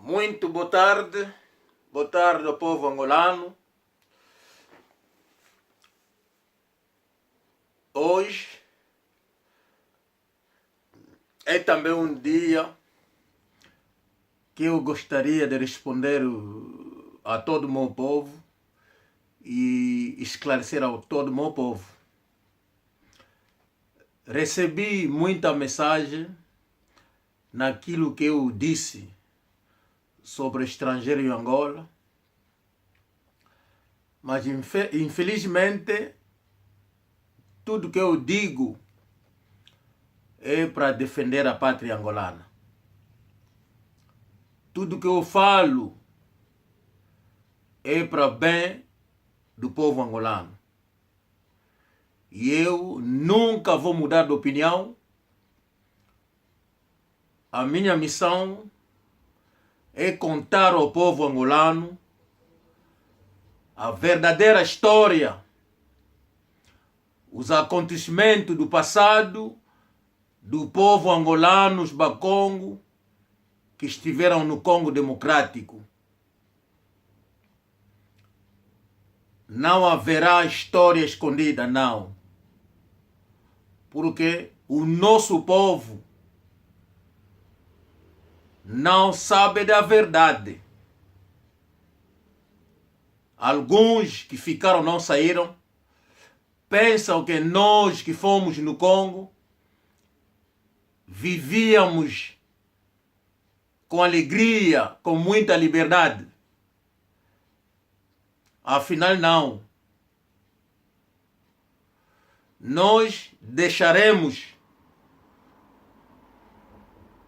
Muito boa tarde ao povo angolano. Hoje é também um dia que eu gostaria de responder a todo o meu povo e esclarecer a todo o meu povo. Recebi muita mensagem naquilo que eu disse sobre estrangeiro em Angola, mas infelizmente tudo que eu digo é para defender a pátria angolana. Tudo que eu falo é para bem do povo angolano. E eu nunca vou mudar de opinião. A minha missão é contar ao povo angolano a verdadeira história, os acontecimentos do passado do povo angolano, os Bakongo, que estiveram no Congo Democrático. Não haverá história escondida, não. Porque o nosso povo não sabe da verdade. Alguns que ficaram não saíram, pensam que nós que fomos no Congo vivíamos com alegria, com muita liberdade. Afinal, não. Nós deixaremos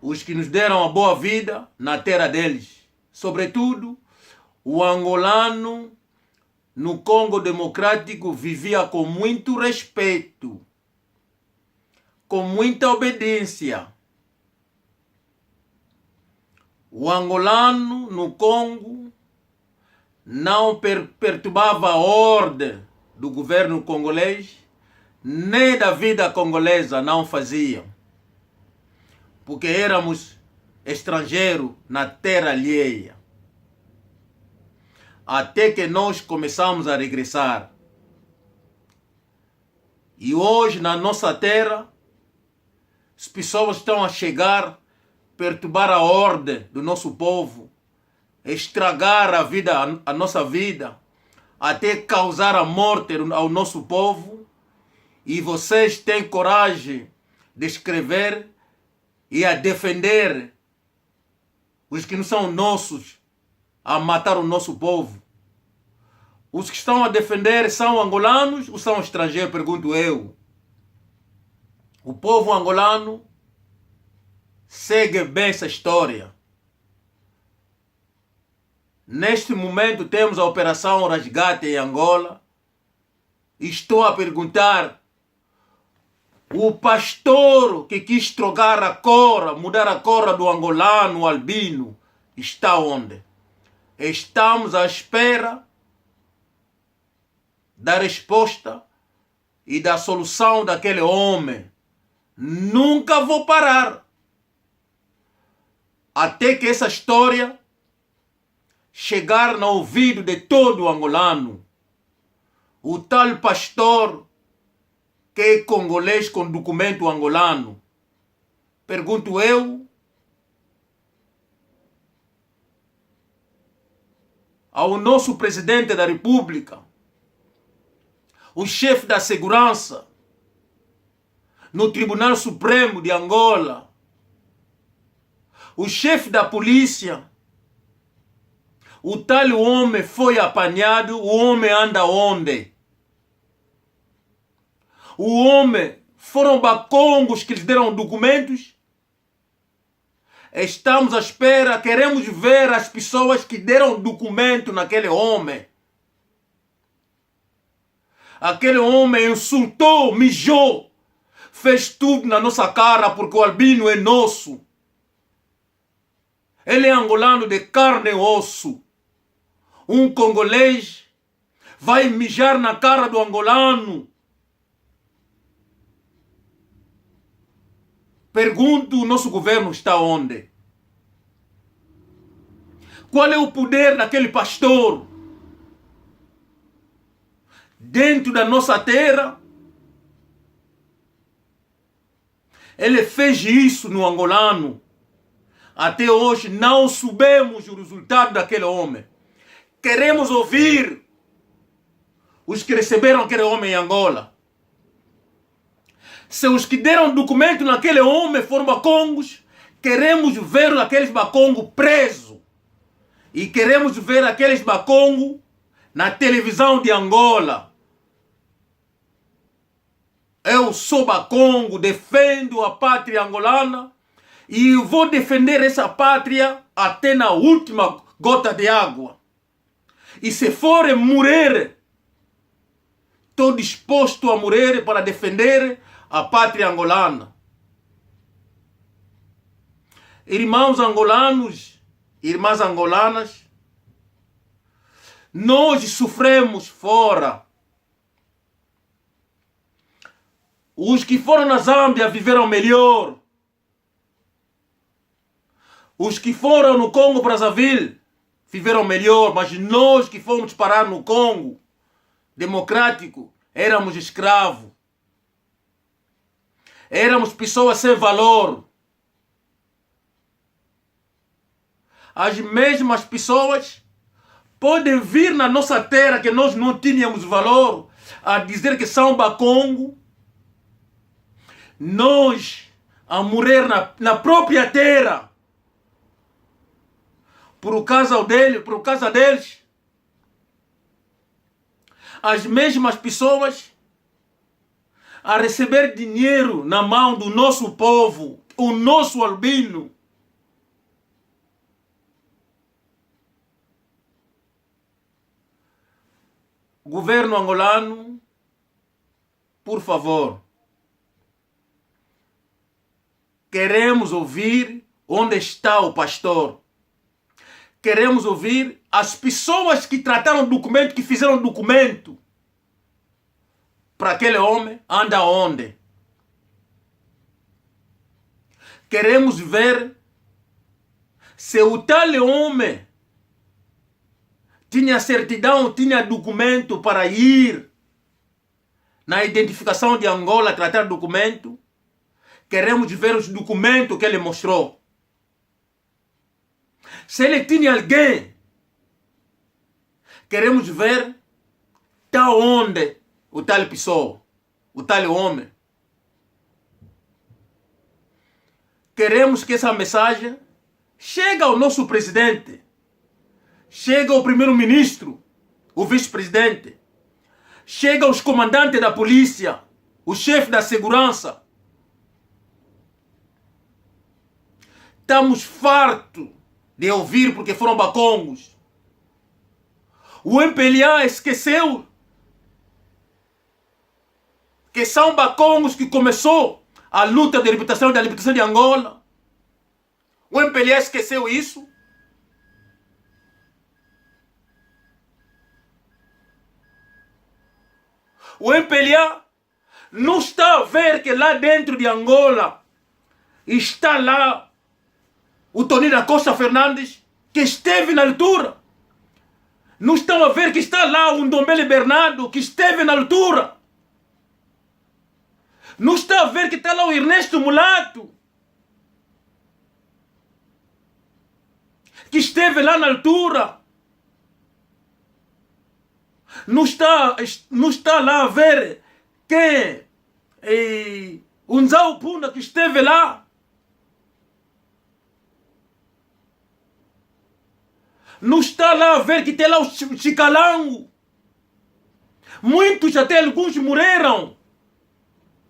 os que nos deram a boa vida na terra deles. Sobretudo, o angolano no Congo Democrático vivia com muito respeito, com muita obediência. O angolano no Congo não perturbava a ordem do governo congolês, nem da vida congolesa não faziam, porque éramos estrangeiros na terra alheia. Até que nós começamos a regressar. E hoje na nossa terra, as pessoas estão a chegar, perturbar a ordem do nosso povo, estragar a vida, a nossa vida, até causar a morte ao nosso povo. E vocês têm coragem de escrever e a defender os que não são nossos, a matar o nosso povo. Os que estão a defender são angolanos ou são estrangeiros? Pergunto eu. O povo angolano segue bem essa história. Neste momento temos a Operação Resgate em Angola. Estou a perguntar, o pastor que quis trocar a cor, mudar a cor do angolano, o albino, está onde? Estamos à espera da resposta e da solução daquele homem. Nunca vou parar até que essa história chegar no ouvido de todo angolano. O tal pastor que é congolês com documento angolano. Pergunto eu ao nosso presidente da República, o chefe da segurança no Tribunal Supremo de Angola, o chefe da polícia, o tal homem foi apanhado, o homem anda onde? O homem, foram bacongos que lhes deram documentos? Estamos à espera, queremos ver as pessoas que deram documento naquele homem. Aquele homem insultou, mijou, fez tudo na nossa cara porque o albino é nosso. Ele é angolano de carne e osso. Um congolês vai mijar na cara do angolano. Pergunto, o nosso governo está onde? Qual é o poder daquele pastor? Dentro da nossa terra, ele fez isso no angolano. Até hoje não sabemos o resultado daquele homem. Queremos ouvir os que receberam aquele homem em Angola. Se os que deram documento naquele homem foram bacongos, queremos ver aqueles bacongos presos. E queremos ver aqueles bacongos na televisão de Angola. Eu sou bacongo, defendo a pátria angolana e vou defender essa pátria até na última gota de água. E se for morrer, estou disposto a morrer para defender a pátria angolana. Irmãos angolanos, irmãs angolanas, nós sofremos fora. Os que foram na Zâmbia viveram melhor. Os que foram no Congo Brazzaville viveram melhor, mas nós que fomos parar no Congo democrático éramos escravos. Éramos pessoas sem valor. As mesmas pessoas podem vir na nossa terra que nós não tínhamos valor a dizer que são bacongo. Nós a morrer na própria terra por causa deles. As mesmas pessoas a receber dinheiro na mão do nosso povo, o nosso albino. Governo angolano, por favor, queremos ouvir onde está o pastor. Queremos ouvir as pessoas que trataram documento, que fizeram documento para aquele homem, anda onde? Queremos ver se o tal homem tinha certidão, tinha documento para ir na identificação de Angola, tratar documento. Queremos ver os documentos que ele mostrou. Se ele tinha alguém, queremos ver tá onde o tal pessoa, o tal homem. Queremos que essa mensagem chegue ao nosso presidente, chegue ao primeiro-ministro, o vice-presidente, chegue aos comandantes da polícia, o chefe da segurança. Estamos fartos de ouvir porque foram bacongos. O MPLA esqueceu que são bacongos que começou a luta da libertação de Angola. O MPLA esqueceu isso. O MPLA não está a ver que lá dentro de Angola está lá o Tony da Costa Fernandes, que esteve na altura. Não estão a ver que está lá o Ndombele Bernardo, que esteve na altura. Não está a ver que está lá o Ernesto Mulato, que esteve lá na altura. Não está lá a ver que o Nzau Punda, que esteve lá. Não está lá a ver que tem lá o Chicalango. Muitos, até alguns morreram.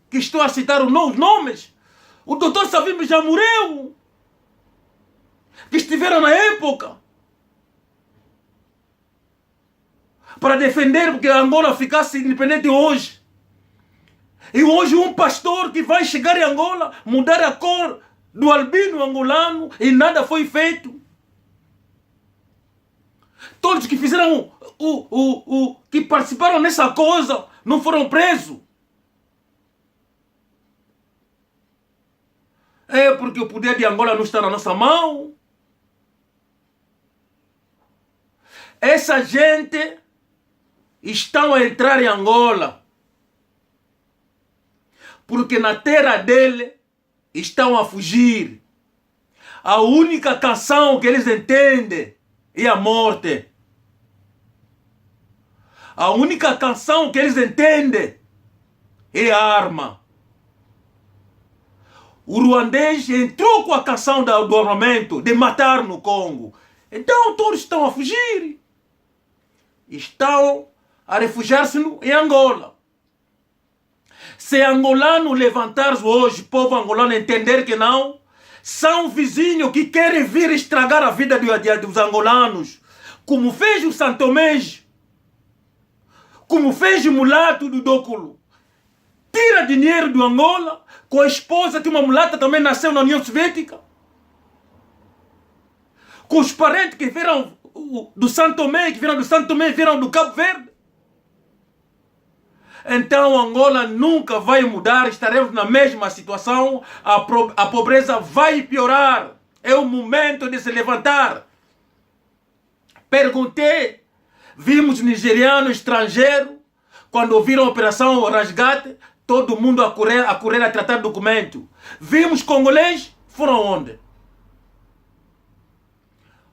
Que estou a citar os nomes. O doutor Savimbi já morreu. Que estiveram na época para defender que a Angola ficasse independente hoje. E hoje um pastor que vai chegar em Angola, mudar a cor do albino angolano e nada foi feito. Todos que fizeram que participaram nessa coisa não foram presos. É porque o poder de Angola não está na nossa mão. Essa gente estão a entrar em Angola porque na terra dele estão a fugir. A única canção que eles entendem é a morte. A única canção que eles entendem é a arma. O ruandês entrou com a canção do armamento, de matar no Congo. Então todos estão a fugir. Estão a refugiar-se em Angola. Se angolano levantar hoje, povo angolano entender que não, são vizinhos que querem vir estragar a vida dos angolanos, como fez o Santomés, como fez o mulato do Dóculo. Tira dinheiro do Angola, com a esposa que uma mulata também nasceu na União Soviética, com os parentes que viram do Santomé, que viram do Santomé, viram do Cabo Verde. Então Angola nunca vai mudar, estaremos na mesma situação, a pobreza vai piorar. É o momento de se levantar. Perguntei, vimos nigeriano estrangeiro, quando ouviram a operação Resgate, todo mundo a correr a tratar documento. Vimos congolês, foram onde?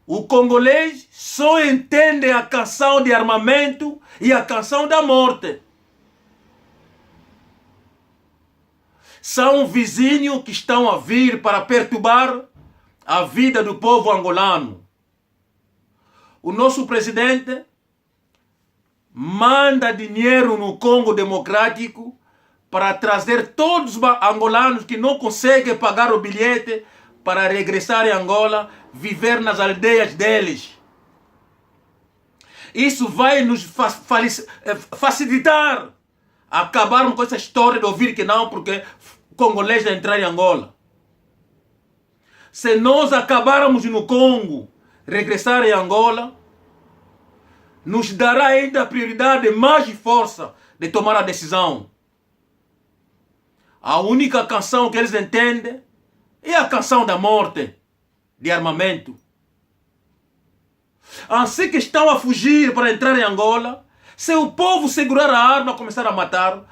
O congolês só entende a canção de armamento e a canção da morte. São vizinhos que estão a vir para perturbar a vida do povo angolano. O nosso presidente manda dinheiro no Congo Democrático para trazer todos os angolanos que não conseguem pagar o bilhete para regressar em Angola, viver nas aldeias deles. Isso vai nos facilitar acabarmos com essa história de ouvir que não, porque congolês vai entrar em Angola. Se nós acabarmos no Congo, regressar em Angola, nos dará ainda a prioridade mais de força de tomar a decisão. A única canção que eles entendem é a canção da morte, de armamento. Assim que estão a fugir para entrar em Angola, se o povo segurar a arma e começar a matar,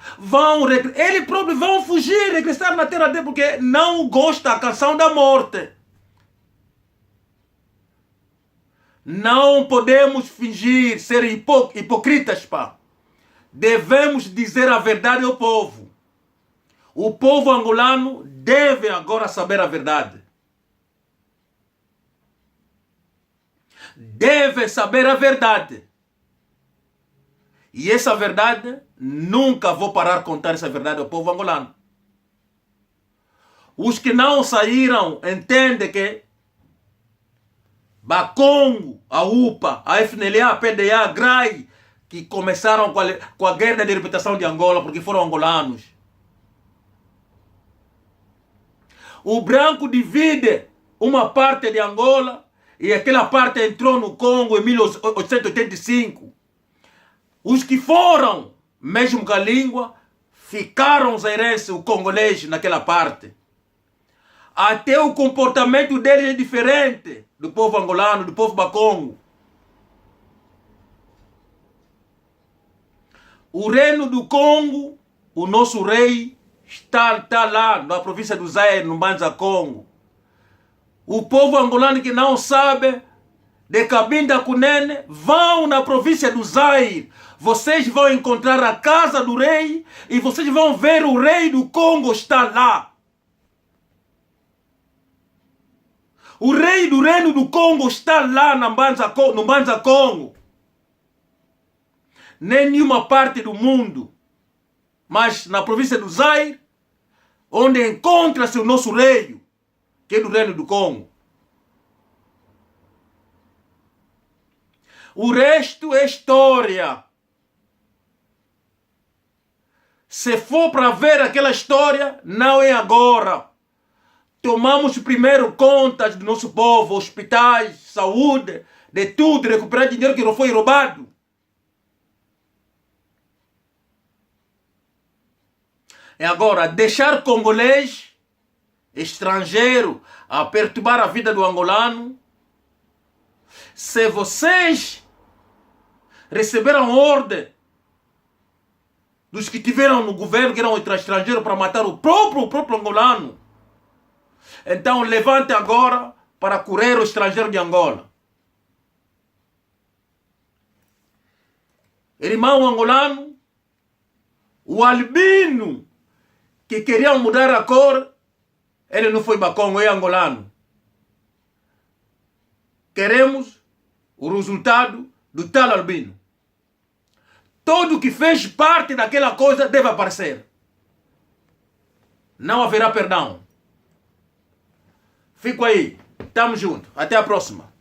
eles próprios vão fugir, regressar na terra dele, porque não gosta da canção da morte. Não podemos fingir ser hipocritas, pá. Devemos dizer a verdade ao povo. O povo angolano deve agora saber a verdade. Deve saber a verdade. E essa verdade, nunca vou parar de contar essa verdade ao povo angolano. Os que não saíram entendem que Bakongo, a UPA, a FNLA, a PDA, a GRAI, que começaram com a guerra de libertação de Angola, porque foram angolanos. O branco divide uma parte de Angola e aquela parte entrou no Congo em 1885. Os que foram, mesmo com a língua, ficaram zairenses, o congolês, naquela parte. Até o comportamento deles é diferente do povo angolano, do povo bakongo. O reino do Congo, o nosso rei, está lá na província do Zaire, no Mbanza Congo. O povo angolano que não sabe de Cabinda Cunene, vão na província do Zaire. Vocês vão encontrar a casa do rei e vocês vão ver o rei do Congo está lá. O rei do reino do Congo está lá no Mbanza Congo. Nenhuma parte do mundo, mas na província do Zaire, onde encontra-se o nosso rei, que é do reino do Congo. O resto é história. Se for para ver aquela história, não é agora. Tomamos primeiro contas do nosso povo, hospitais, saúde, de tudo, recuperar dinheiro que não foi roubado. É agora, deixar congolês, estrangeiro, a perturbar a vida do angolano. Se vocês receberam ordem dos que tiveram no governo, que eram estrangeiros, para matar o próprio angolano. Então levante agora para curar o estrangeiro de Angola. Irmão angolano, o albino que queria mudar a cor, ele não foi Bacongo, é angolano. Queremos o resultado do tal albino. Todo que fez parte daquela coisa deve aparecer. Não haverá perdão. Fico aí. Tamo junto. Até a próxima.